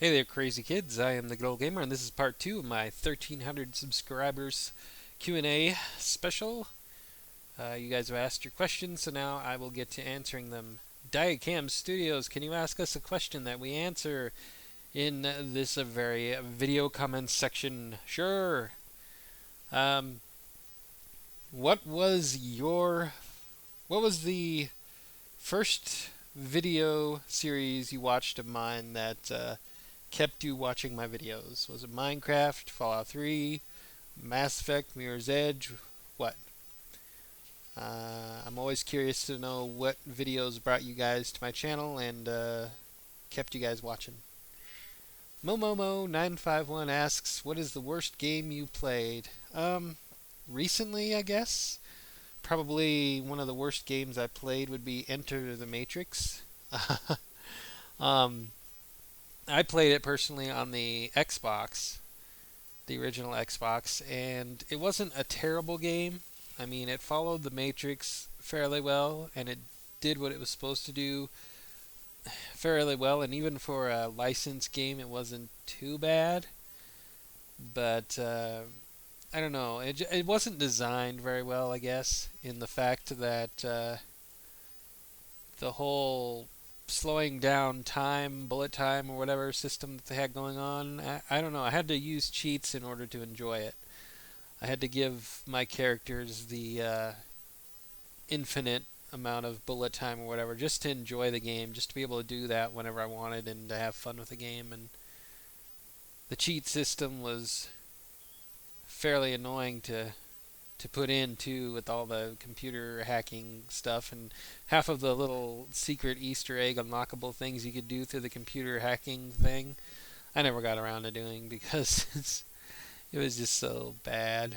Hey there, crazy kids. I am the Good Old Gamer, and this is part two of my 1,300 subscribers Q&A special. You guys have asked your questions, so now I will get to answering them. Diacam Studios, can you ask us a question that we answer in this very video comments section? Sure. Um, what was your what was the first video series you watched of mine that kept you watching my videos? Was it Minecraft, Fallout 3, Mass Effect, Mirror's Edge? What? I'm always curious to know what videos brought you guys to my channel and kept you guys watching. Momomo951 asks, "What is the worst game you played?" Recently, I guess. Probably one of the worst games I played would be Enter the Matrix. um, I played it personally on the Xbox, the original Xbox, and it wasn't a terrible game. I mean, it followed the Matrix fairly well, and it did what it was supposed to do fairly well. And even for a licensed game, it wasn't too bad. But I don't know. It wasn't designed very well, I guess, in the fact that the whole slowing down time, bullet time, or whatever system that they had going on. I don't know. I had to use cheats in order to enjoy it. I had to give my characters the infinite amount of bullet time or whatever just to enjoy the game, just to be able to do that whenever I wanted and to have fun with the game. And the cheat system was fairly annoying to put in too, with all the computer hacking stuff and half of the little secret Easter egg unlockable things you could do through the computer hacking thing. I never got around to doing because it was just so bad.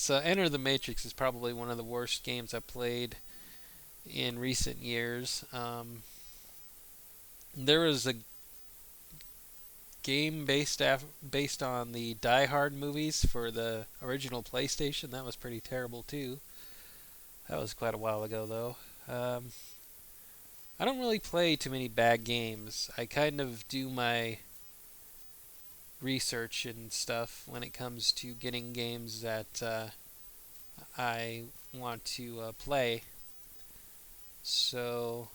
So Enter the Matrix is probably one of the worst games I played in recent years. There was a game based on the Die Hard movies for the original PlayStation. That was pretty terrible too. That was quite a while ago though. I don't really play too many bad games. I kind of do my research and stuff when it comes to getting games that I want to play. So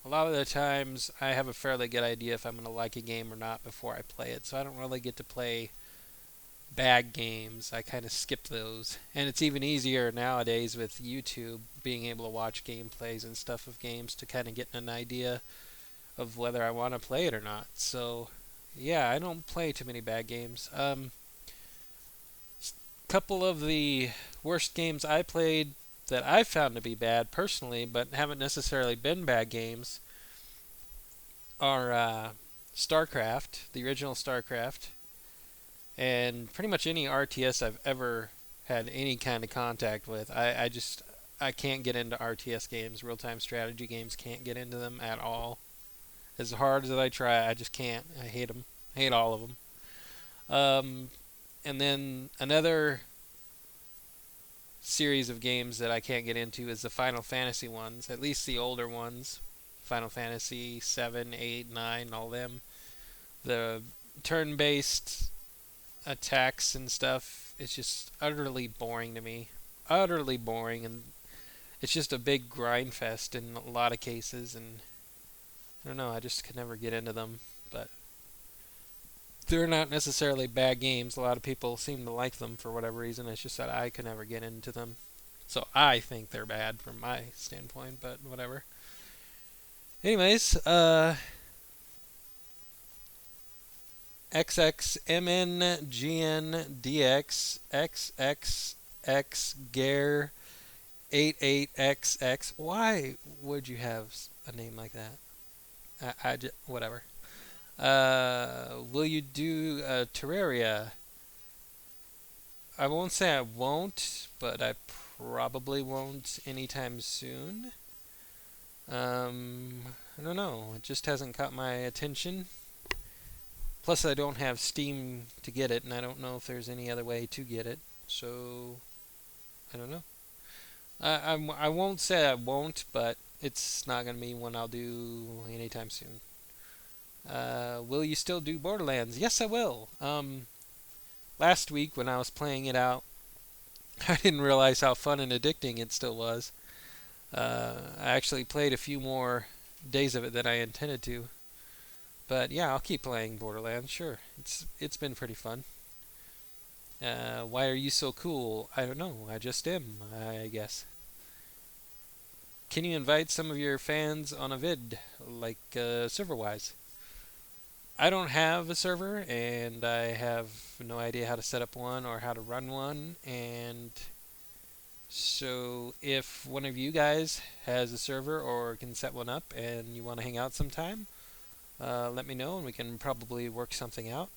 a lot of the times I have a fairly good idea if I'm going to like a game or not before I play it. So I don't really get to play bad games. I kind of skip those. And it's even easier nowadays with YouTube being able to watch gameplays and stuff of games to kind of get an idea of whether I want to play it or not. So yeah, I don't play too many bad games. Couple of the worst games I played that I found to be bad personally, but haven't necessarily been bad games, are StarCraft, the original StarCraft, and pretty much any RTS I've ever had any kind of contact with. I can't get into RTS games, real time strategy games. Can't get into them at all. As hard as I try, I just can't. I hate them. I hate all of them. Um, and then another series of games that I can't get into is the Final Fantasy ones, at least the older ones. Final Fantasy 7, 8, 9, all them. The turn-based attacks and stuff, it's just utterly boring to me. Utterly boring, and it's just a big grind fest in a lot of cases, and I don't know, I just could never get into them. But they're not necessarily bad games. A lot of people seem to like them for whatever reason. It's just that I could never get into them. So I think they're bad from my standpoint, but whatever. Anyways, XXMNGNDX Gare 88XX. Why would you have a name like that? Whatever. Will you do Terraria? I won't say I won't, but I probably won't anytime soon. I don't know. It just hasn't caught my attention. Plus, I don't have Steam to get it, and I don't know if there's any other way to get it. So, I don't know. I won't say I won't, but it's not going to be one I'll do anytime soon. Will you still do Borderlands? Yes, I will. Last week when I was playing it out, I didn't realize how fun and addicting it still was. I actually played a few more days of it than I intended to. But yeah, I'll keep playing Borderlands. Sure, it's been pretty fun. Why are you so cool? I don't know. I just am, I guess. Can you invite some of your fans on a vid, like server-wise? I don't have a server, and I have no idea how to set up one or how to run one. And so, if one of you guys has a server or can set one up and you want to hang out sometime, let me know, and we can probably work something out.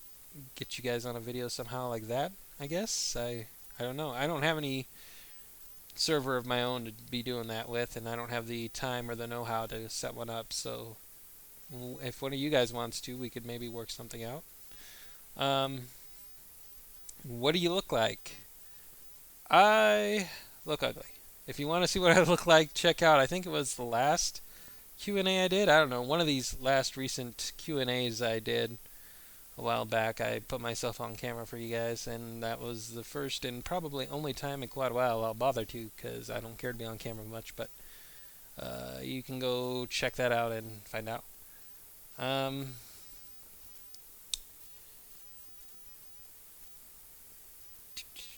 Get you guys on a video somehow like that, I guess. I don't know. I don't have any server of my own to be doing that with, and I don't have the time or the know-how to set one up. So if one of you guys wants to, we could maybe work something out. Um, what do you look like? I look ugly. If you want to see what I look like, check out. I think it was the last Q&A I did. I don't know. One of these last recent Q&As I did a while back, I put myself on camera for you guys, and that was the first and probably only time in quite a while I'll bother to, because I don't care to be on camera much. But you can go check that out and find out. Um,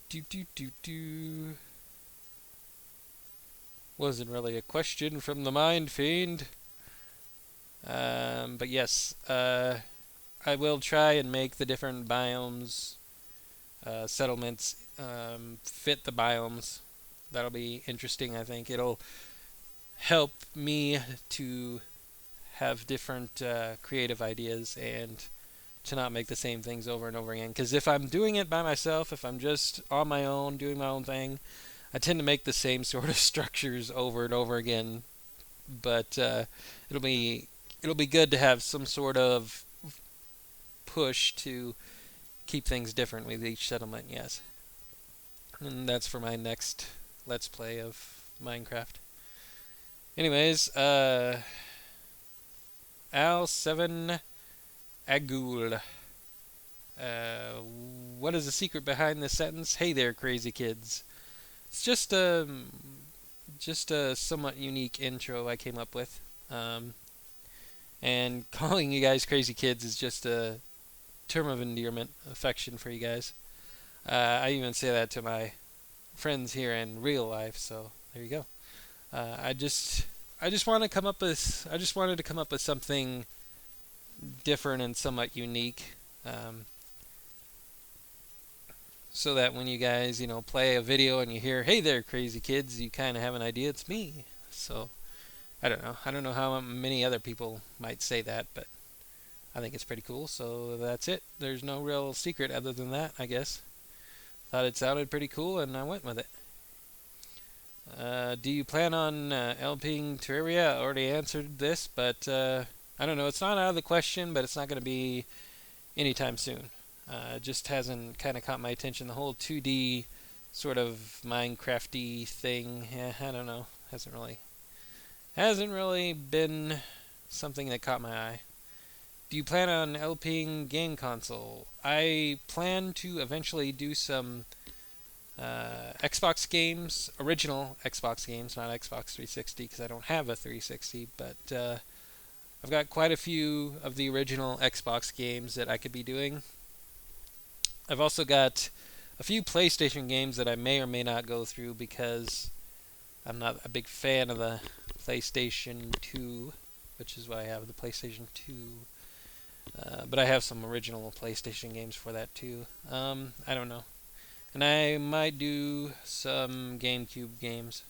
do do do do. Wasn't really a question from the Mind Fiend. But yes, I will try and make the different biomes, settlements, fit the biomes. That'll be interesting, I think. It'll help me to have different creative ideas and to not make the same things over and over again. Because if I'm doing it by myself, if I'm just on my own, doing my own thing, I tend to make the same sort of structures over and over again. But it'll be it'll be good to have some sort of push to keep things different with each settlement. Yes, and that's for my next Let's Play of Minecraft. Anyways, Al7 Agul. Uh, what is the secret behind this sentence? Hey there, crazy kids. It's just a somewhat unique intro I came up with. And calling you guys crazy kids is just a term of endearment, affection for you guys. I even say that to my friends here in real life. So there you go. I just want to come up with I just wanted to come up with something different and somewhat unique, so that when you guys play a video and you hear "Hey there, crazy kids," you kind of have an idea it's me. So I don't know. I don't know how many other people might say that, but I think it's pretty cool. So that's it. There's no real secret other than that, I guess. Thought it sounded pretty cool, and I went with it. Do you plan on LPing Terraria? I already answered this, but I don't know. It's not out of the question, but it's not going to be anytime soon. It just hasn't kind of caught my attention. The whole 2D sort of Minecrafty thing. I don't know. Hasn't really been something that caught my eye. Do you plan on LPing game console? I plan to eventually do some Xbox games, original Xbox games, not Xbox 360, because I don't have a 360, but I've got quite a few of the original Xbox games that I could be doing. I've also got a few PlayStation games that I may or may not go through because I'm not a big fan of the PlayStation 2, which is why I have the PlayStation 2. But I have some original PlayStation games for that too. I don't know. And I might do some GameCube games.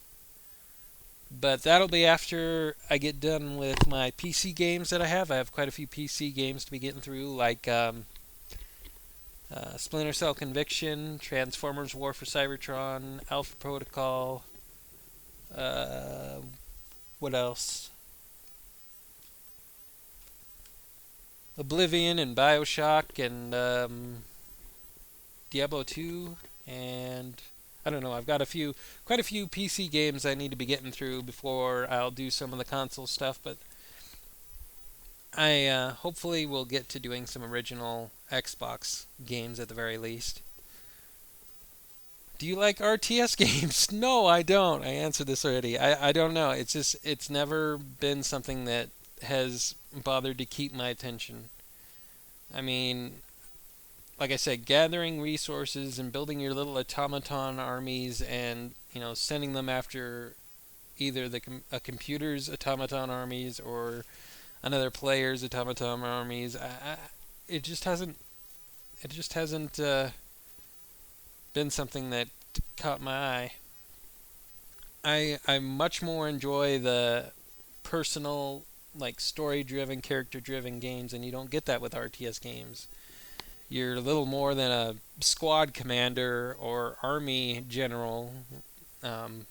But that'll be after I get done with my PC games that I have. I have quite a few PC games to be getting through, like Splinter Cell Conviction, Transformers War for Cybertron, Alpha Protocol, what else? Oblivion and Bioshock and Diablo 2, and I don't know. I've got quite a few PC games I need to be getting through before I'll do some of the console stuff. But I hopefully will get to doing some original Xbox games at the very least. Do you like RTS games? No, I don't. I answered this already. I don't know. It's never been something that has bothered to keep my attention. I mean, like I said, gathering resources and building your little automaton armies and, sending them after either a computer's automaton armies or another player's automaton armies. It just hasn't it just hasn't been something that caught my eye. I much more enjoy the personal, like story driven, character driven games, and you don't get that with RTS games. You're a little more than a squad commander or army general, um,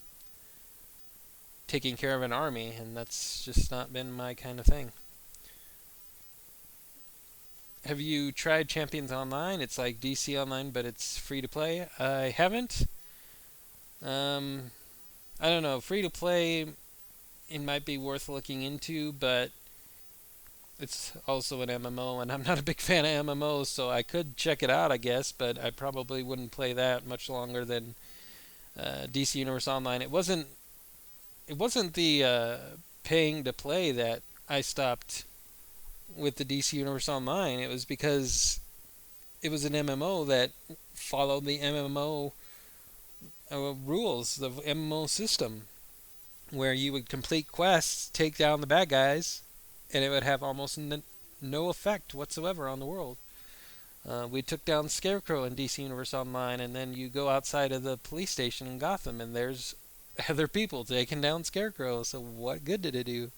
taking care of an army, and that's just not been my kind of thing. Have you tried Champions Online? It's like DC Online, but it's free to play. I haven't. Um, I don't know. Free to play, it might be worth looking into, but it's also an MMO, and I'm not a big fan of MMOs, so I could check it out, I guess, but I probably wouldn't play that much longer than DC Universe Online. It wasn't the paying to play that I stopped with the DC Universe Online. It was because it was an MMO that followed the MMO rules, the MMO system, where you would complete quests, take down the bad guys, and it would have almost no effect whatsoever on the world. We took down Scarecrow in DC Universe Online, and then you go outside of the police station in Gotham, and there's other people taking down Scarecrow. So what good did it do?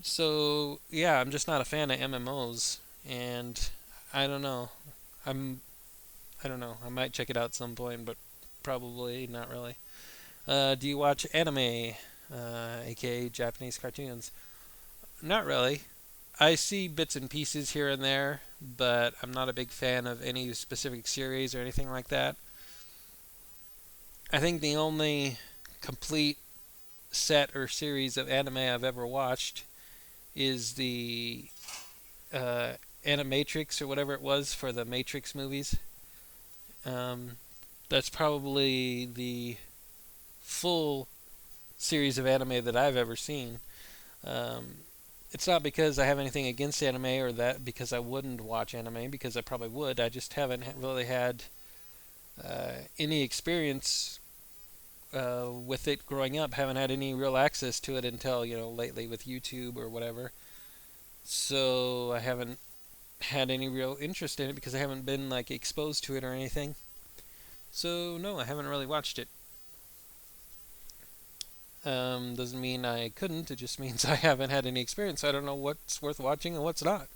So yeah, I'm just not a fan of MMOs, and I don't know. I'm I don't know. I might check it out at some point, but probably not really. Do you watch anime, aka Japanese cartoons? Not really. I see bits and pieces here and there, but I'm not a big fan of any specific series or anything like that. I think the only complete set or series of anime I've ever watched is the Animatrix or whatever it was for the Matrix movies. Um, that's probably the full series of anime that I've ever seen. Um, it's not because I have anything against anime or that because I wouldn't watch anime because I probably would. I just haven't really had any experience with it growing up. Haven't had any real access to it until lately with YouTube or whatever. So I haven't had any real interest in it because I haven't been like exposed to it or anything. So no, I haven't really watched it. Doesn't mean I couldn't. It just means I haven't had any experience. I don't know what's worth watching and what's not.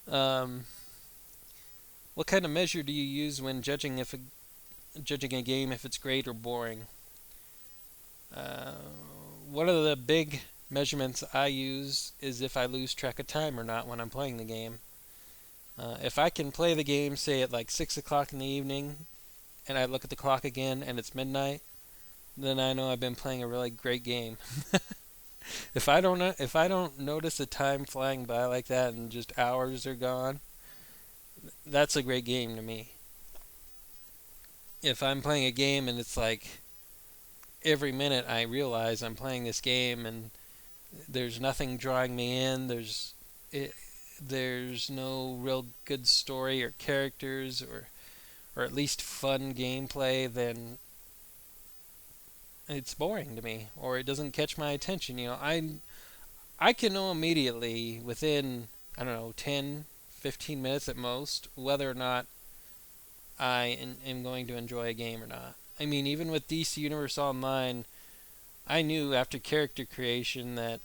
Um, what kind of measure do you use when judging a game if it's great or boring? Uh, One of the big measurements I use is if I lose track of time or not when I'm playing the game. If I can play the game, say at like 6 o'clock in the evening, and I look at the clock again and it's midnight, then I know I've been playing a really great game. If I don't notice the time flying by like that and just hours are gone, that's a great game to me. If I'm playing a game and it's like every minute I realize I'm playing this game and there's nothing drawing me in, there's no real good story or characters or at least fun gameplay, then it's boring to me or it doesn't catch my attention. I can know immediately within, I don't know, 10, 15 minutes at most whether or not I am going to enjoy a game or not. I mean, even with DC Universe Online, I knew after character creation that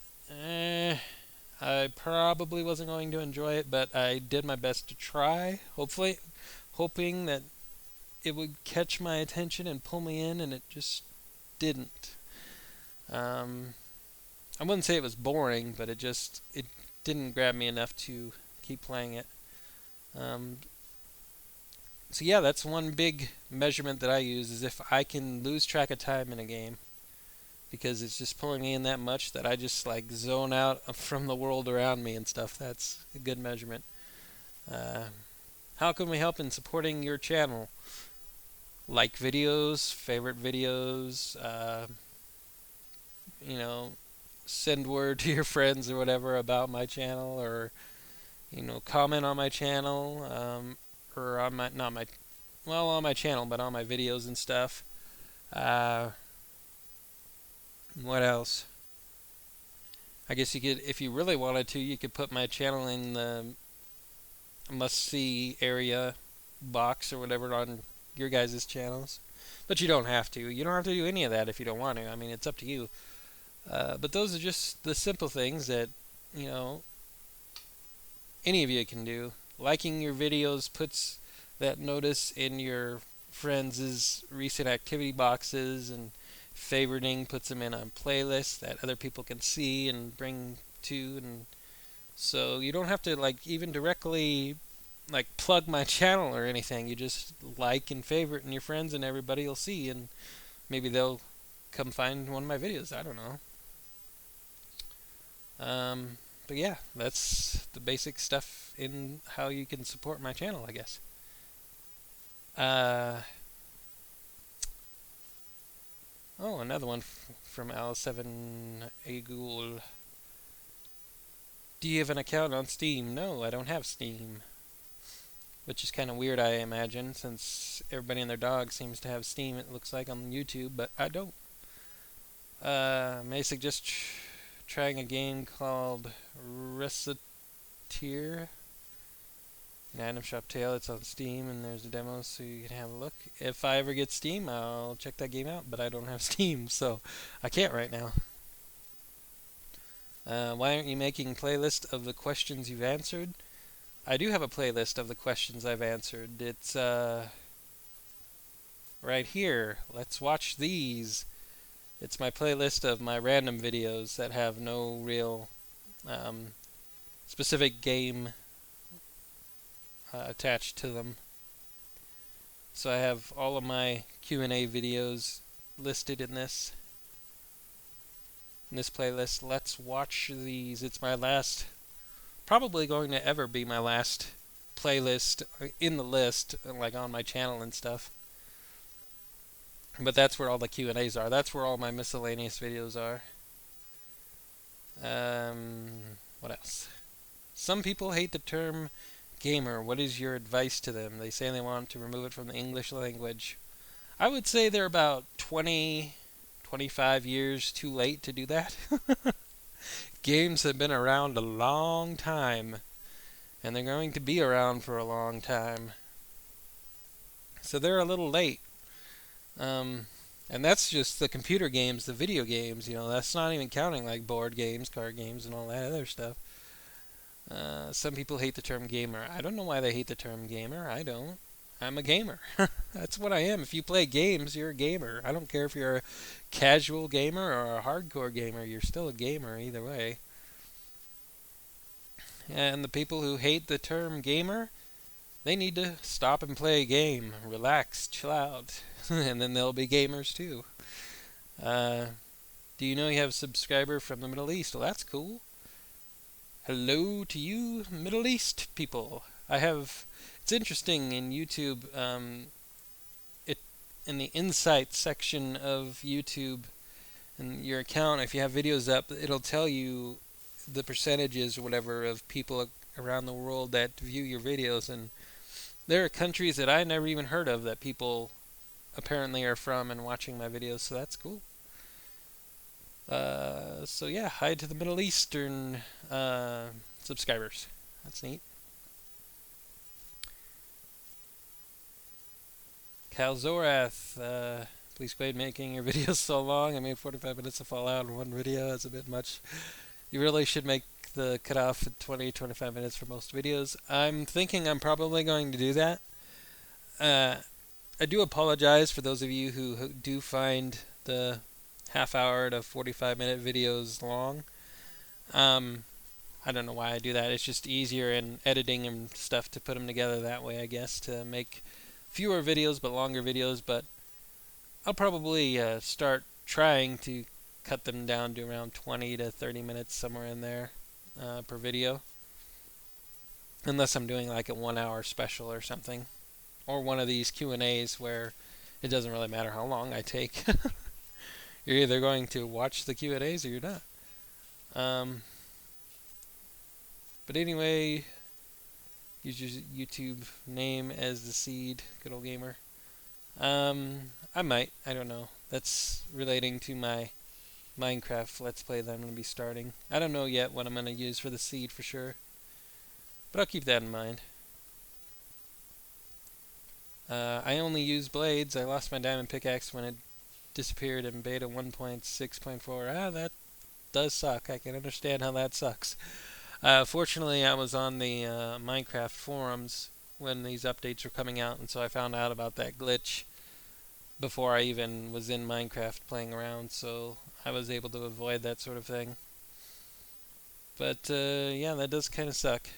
I probably wasn't going to enjoy it, but I did my best to try, hopefully, hoping that it would catch my attention and pull me in, and it just didn't. Um, I wouldn't say it was boring, but it didn't grab me enough to keep playing it. Um, so yeah, that's one big measurement that I use is if I can lose track of time in a game. because it's just pulling me in that much that I just like zone out from the world around me and stuff. That's a good measurement. Uh, how can we help in supporting your channel? Like videos, favorite videos, you know, send word to your friends or whatever about my channel, or comment on my channel, or on my not my well on my channel, but on my videos and stuff. Uh, what else? I guess you could, if you really wanted to, you could put my channel in the must-see area box or whatever on your guys' channels. But you don't have to. You don't have to do any of that if you don't want to. I mean, it's up to you. But those are just the simple things that, you know, any of you can do. Liking your videos puts that notice in your friends' recent activity boxes, and favoriting puts them in a playlist that other people can see and bring to. And so you don't have to like even directly like plug my channel or anything. You just like and favorite, and your friends and everybody will see, and maybe they'll come find one of my videos. I don't know. But yeah, that's the basic stuff in how you can support my channel, I guess. Oh, another one from Al7 Agul. Do you have an account on Steam? No, I don't have Steam. Which is kind of weird, I imagine, since everybody and their dog seems to have Steam, it looks like, on YouTube, but I don't. May I suggest trying a game called Reciteer? An item shop tale. It's on Steam, and there's a demo, so you can have a look. If I ever get Steam, I'll check that game out, but I don't have Steam, so I can't right now. Why aren't you making a playlist of the questions you've answered? I do have a playlist of the questions I've answered. It's right here. Let's watch these. It's my playlist of my random videos that have no real specific game attached to them. So I have all of my Q&A videos listed in this playlist. Let's watch these. It's my last, probably going to ever be my last playlist in the list, like on my channel and stuff. But that's where all the Q&As are. That's where all my miscellaneous videos are. What else? Some people hate the term gamer. What is your advice to them? They say they want to remove it from the English language. I would say they're about 20, 25 years too late to do that. Games have been around a long time, and they're going to be around for a long time. So they're a little late. And that's just the computer games, the video games, that's not even counting like board games, card games, and all that other stuff. Some people hate the term gamer. I don't know why they hate the term gamer. I don't. I'm a gamer. That's what I am. If you play games, you're a gamer. I don't care if you're a casual gamer or a hardcore gamer. You're still a gamer either way. And the people who hate the term gamer, they need to stop and play a game. Relax, chill out. And then they'll be gamers too. Do you know you have a subscriber from the Middle East? Well, that's cool. Hello to you, Middle East people. It's interesting in YouTube, in the insight section of YouTube, in your account, if you have videos up, it'll tell you the percentages or whatever of people around the world that view your videos, and there are countries that I never even heard of that people apparently are from and watching my videos, so that's cool. So yeah, hi to the Middle Eastern subscribers. That's neat. Calzorath, please quit making your videos so long. I made 45 minutes of Fallout in one video. That's a bit much. You really should make the cutoff at 20-25 minutes for most videos. I'm thinking I'm probably going to do that. I do apologize for those of you who do find the half-hour to 45-minute videos long. I don't know why I do that. It's just easier in editing and stuff to put them together that way, I guess, to make fewer videos but longer videos. But I'll probably start trying to cut them down to around 20 to 30 minutes, somewhere in there, per video. Unless I'm doing like a 1 hour special or something. Or one of these Q&As where it doesn't really matter how long I take. You're either going to watch the Q&As or you're not. But anyway, use your YouTube name as the seed, GoodOldGamer. I might. I don't know. That's relating to my Minecraft Let's Play that I'm going to be starting. I don't know yet what I'm going to use for the seed for sure. But I'll keep that in mind. I only use blades. I lost my diamond pickaxe when it disappeared in beta 1.6.4. That does suck. I can understand how that sucks. Fortunately, I was on the Minecraft forums when these updates were coming out, and so I found out about that glitch before I even was in Minecraft playing around, so I was able to avoid that sort of thing. But yeah, that does kind of suck.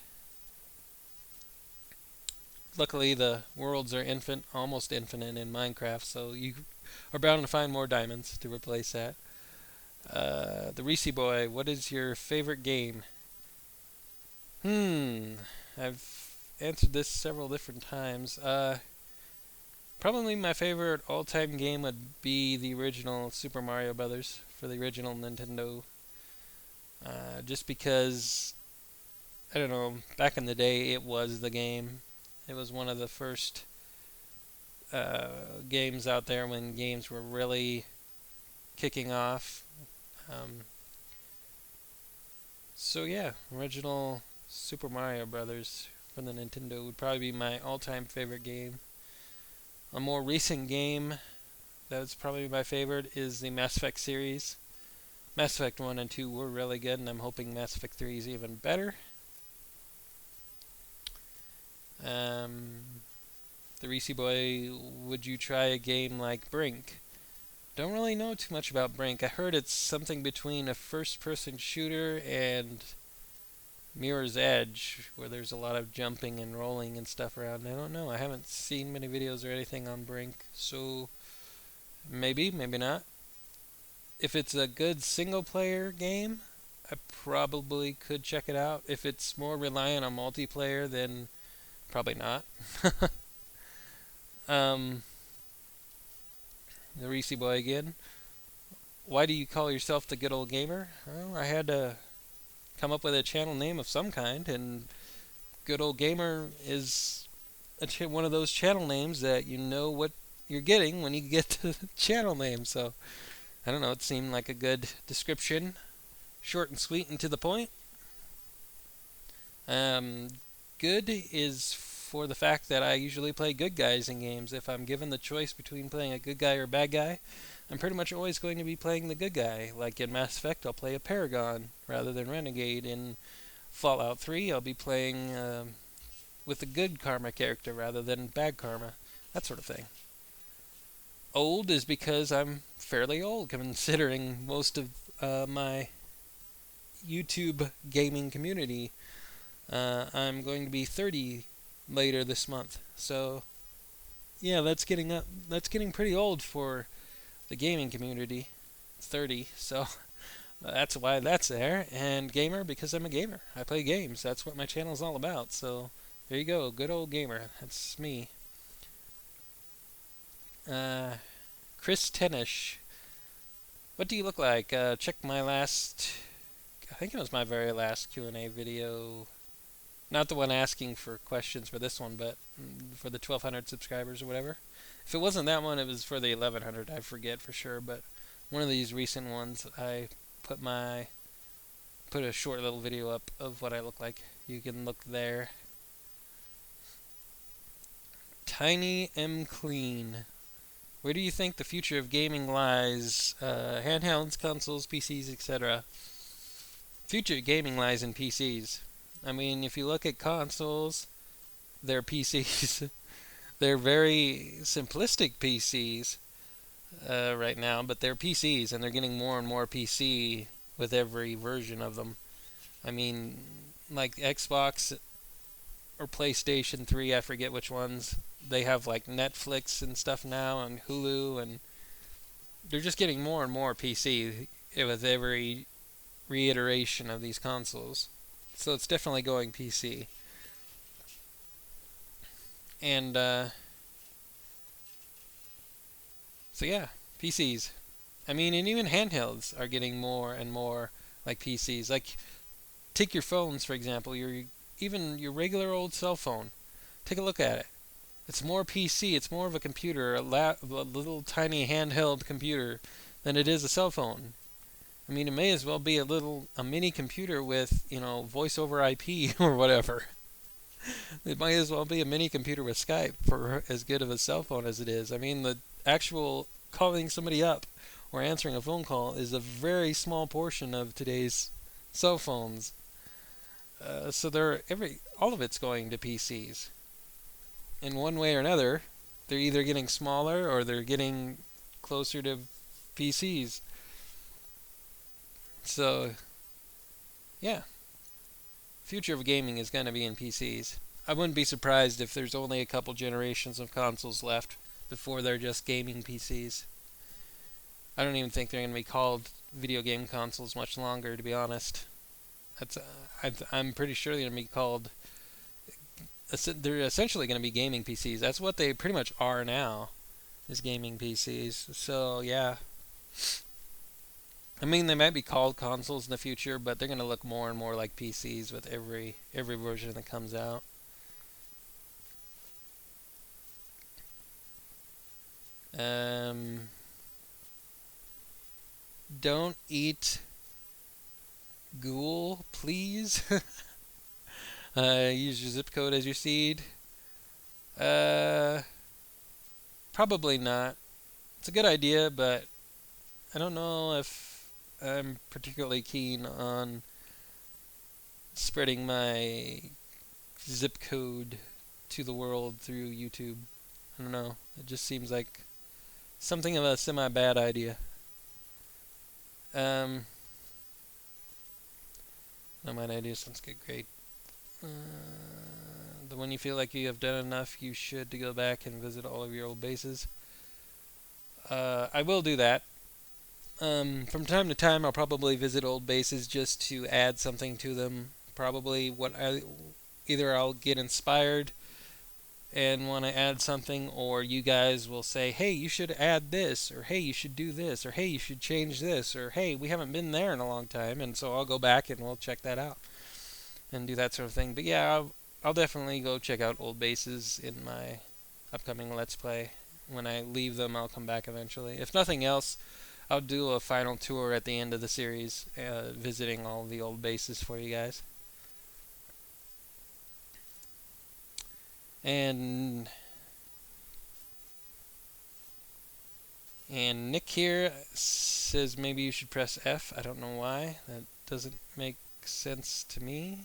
Luckily, the worlds are almost infinite in Minecraft, so you are bound to find more diamonds to replace that. The Reese Boy, what is your favorite game? I've answered this several different times. Probably my favorite all-time game would be the original Super Mario Brothers for the original Nintendo. Just because, I don't know, back in the day it was the game. It was one of the first games out there when games were really kicking off. So yeah, original Super Mario Brothers for the Nintendo would probably be my all-time favorite game. A more recent game that was probably my favorite is the Mass Effect series. Mass Effect 1 and 2 were really good, and I'm hoping Mass Effect 3 is even better. The Reese Boy, would you try a game like Brink? Don't really know too much about Brink. I heard it's something between a first-person shooter and Mirror's Edge, where there's a lot of jumping and rolling and stuff around. I don't know. I haven't seen many videos or anything on Brink, so maybe, maybe not. If it's a good single-player game, I probably could check it out. If it's more reliant on multiplayer, then probably not. The Reese Boy again. Why do you call yourself the Good Old Gamer? Well, I had to come up with a channel name of some kind, and Good Old Gamer is one of those channel names that you know what you're getting when you get to the channel name. So, I don't know, it seemed like a good description. Short and sweet and to the point. Good is for the fact that I usually play good guys in games. If I'm given the choice between playing a good guy or a bad guy, I'm pretty much always going to be playing the good guy. Like in Mass Effect, I'll play a Paragon rather than Renegade. In Fallout 3, I'll be playing with a good karma character rather than bad karma. That sort of thing. Old is because I'm fairly old, considering most of my YouTube gaming community. I'm going to be 30 later this month, so yeah, that's getting pretty old for the gaming community. 30, so that's why that's there. And gamer because I'm a gamer. I play games. That's what my channel is all about. So there you go, Good Old Gamer. That's me. Chris Tennish. What do you look like? Check my last, I think it was my very last Q&A video. Not the one asking for questions for this one, but for the 1,200 subscribers or whatever. If it wasn't that one, it was for the 1,100. I forget for sure, but one of these recent ones, I put a short little video up of what I look like. You can look there. Tiny M Clean. Where do you think the future of gaming lies? Handhelds, consoles, PCs, etc. Future gaming lies in PCs. I mean, if you look at consoles, they're PCs. They're very simplistic PCs right now, but they're PCs, and they're getting more and more PC with every version of them. I mean, like Xbox or PlayStation 3, I forget which ones, they have like Netflix and stuff now, and Hulu, and they're just getting more and more PC. with every reiteration of these consoles. So it's definitely going PC. And so yeah, PCs. I mean, and even handhelds are getting more and more like PCs. Like, take your phones for example. Even your regular old cell phone. Take a look at it. It's more PC. It's more of a computer, a little tiny handheld computer, than it is a cell phone. I mean, it may as well be a mini computer with, voice over IP or whatever. It might as well be a mini computer with Skype for as good of a cell phone as it is. I mean, the actual calling somebody up or answering a phone call is a very small portion of today's cell phones. So all of it's going to PCs. In one way or another, they're either getting smaller or they're getting closer to PCs. So, yeah, future of gaming is going to be in PCs. I wouldn't be surprised if there's only a couple generations of consoles left before they're just gaming PCs. I don't even think they're going to be called video game consoles much longer, to be honest. I'm pretty sure they're going to be called. They're essentially going to be gaming PCs. That's what they pretty much are now, is gaming PCs. So yeah. I mean, they might be called consoles in the future, but they're going to look more and more like PCs with every version that comes out. Don't eat ghoul, please. Use your zip code as your seed. Probably not. It's a good idea, but I don't know if I'm particularly keen on spreading my zip code to the world through YouTube. I don't know. It just seems like something of a semi-bad idea. No, my idea sounds good. Great. When you feel like you have done enough, you should to go back and visit all of your old bases. I will do that. From time to time, I'll probably visit old bases just to add something to them. Probably either I'll get inspired and want to add something, or you guys will say, hey, you should add this, or hey, you should do this, or hey, you should change this, or hey, we haven't been there in a long time, and so I'll go back and we'll check that out and do that sort of thing. But yeah, I'll definitely go check out old bases in my upcoming Let's Play. When I leave them, I'll come back eventually. If nothing else, I'll do a final tour at the end of the series, visiting all the old bases for you guys. And Nick here says maybe you should press F. I don't know why. That doesn't make sense to me.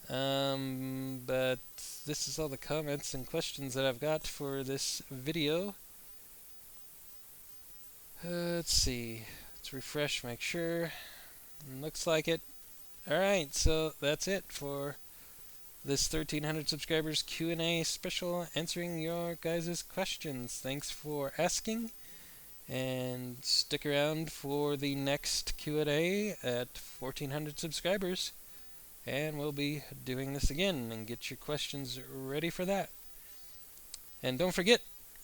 But this is all the comments and questions that I've got for this video. Let's see. Let's refresh, make sure. Looks like it. Alright, so that's it for this 1300 subscribers Q&A special, answering your guys' questions. Thanks for asking, and stick around for the next Q&A at 1400 subscribers, and we'll be doing this again, and get your questions ready for that. And don't forget,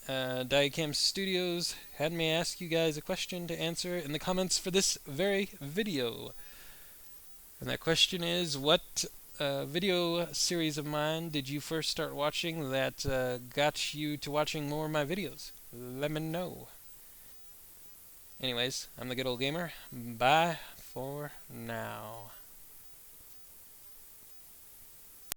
Diacam Studios had me ask you guys a question to answer in the comments for this very video. And that question is, what video series of mine did you first start watching that got you to watching more of my videos? Let me know. Anyways, I'm the Good Old Gamer. Bye for now.